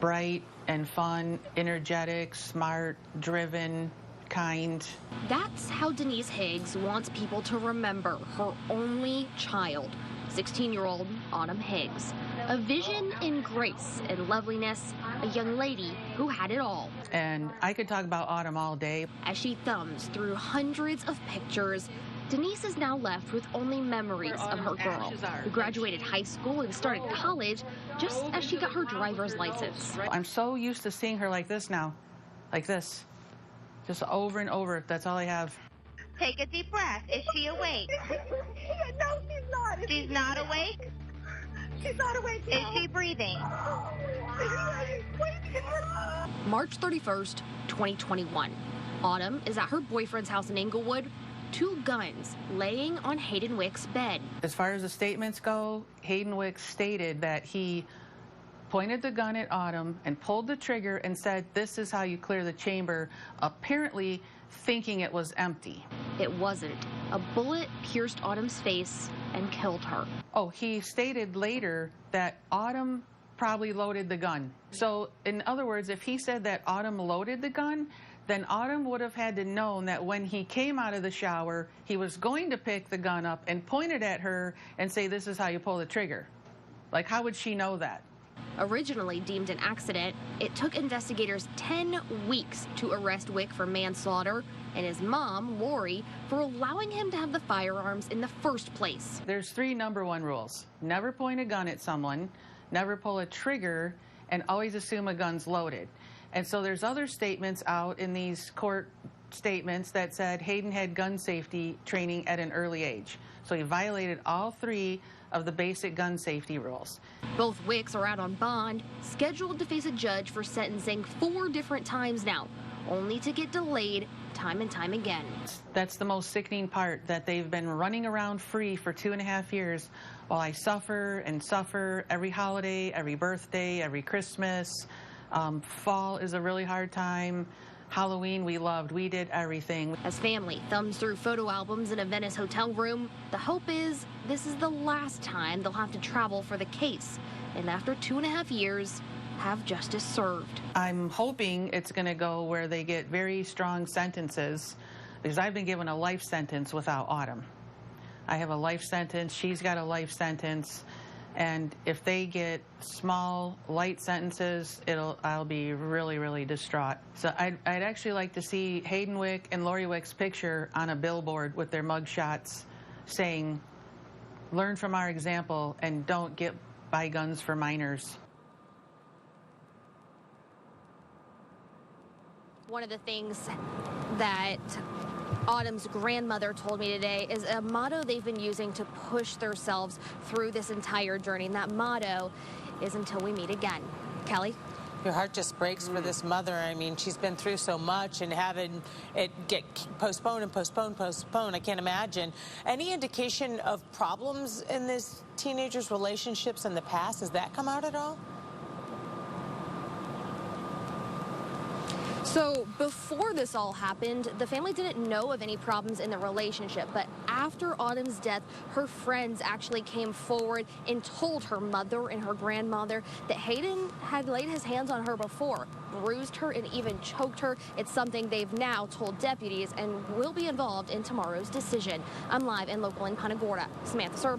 bright and fun, energetic, smart, driven, kind. That's how Denise Higgs wants people to remember her only child, 16-year-old Autumn Higgs. A vision in grace and loveliness, a young lady who had it all. And I could talk about Autumn all day. As she thumbs through hundreds of pictures, Denise is now left with only memories of her girl, who graduated high school and started college just as she got her driver's license. I'm so used to seeing her like this now, like this, just over and over. That's all I have. Take a deep breath. Is she awake? No, she's not. She's not awake? She's not awake. Is she breathing? March 31st, 2021. Autumn is at her boyfriend's house in Inglewood. 2 guns laying on Hayden Wick's bed. As far as the statements go, Hayden Wick stated that he pointed the gun at Autumn and pulled the trigger and said, "This is how you clear the chamber," apparently thinking it was empty. It wasn't. A bullet pierced Autumn's face and killed her. Oh, he stated later that Autumn probably loaded the gun. So, in other words, if he said that Autumn loaded the gun, then Autumn would have had to know that when he came out of the shower, he was going to pick the gun up and point it at her and say, "This is how you pull the trigger." Like, how would she know that? Originally deemed an accident, it took investigators 10 weeks to arrest Wick for manslaughter and his mom, Lori, for allowing him to have the firearms in the first place. There's 3 number 1 rules. Never point a gun at someone, never pull a trigger, and always assume a gun's loaded. And so there's other statements out in these court statements that said Hayden had gun safety training at an early age. So he violated all 3 of the basic gun safety rules. Both Wicks are out on bond, scheduled to face a judge for sentencing 4 different times now, only to get delayed time and time again. That's the most sickening part, that they've been running around free for 2.5 years while I suffer and suffer every holiday, every birthday, every Christmas. Fall is a really hard time. Halloween we loved. We did everything. As family thumbs through photo albums in a Venice hotel room, the hope is this is the last time they'll have to travel for the case. And after 2.5 years, have justice served. I'm hoping it's going to go where they get very strong sentences, because I've been given a life sentence without Autumn. I have a life sentence. She's got a life sentence. And if they get small, light sentences, I'll be really, really distraught. So I'd actually like to see Hayden Wick and Lori Wick's picture on a billboard with their mugshots saying, "Learn from our example and don't buy guns for minors." One of the things that Autumn's grandmother told me today is a motto they've been using to push themselves through this entire journey. And that motto is "until we meet again." Kelly? Your heart just breaks for this mother. I mean, she's been through so much, and having it get postponed and postponed, I can't imagine. Any indication of problems in this teenager's relationships in the past? Has that come out at all? So before this all happened, the family didn't know of any problems in the relationship. But after Autumn's death, her friends actually came forward and told her mother and her grandmother that Hayden had laid his hands on her before, bruised her, and even choked her. It's something they've now told deputies and will be involved in tomorrow's decision. I'm live and local in Punta Gorda. Samantha Serban.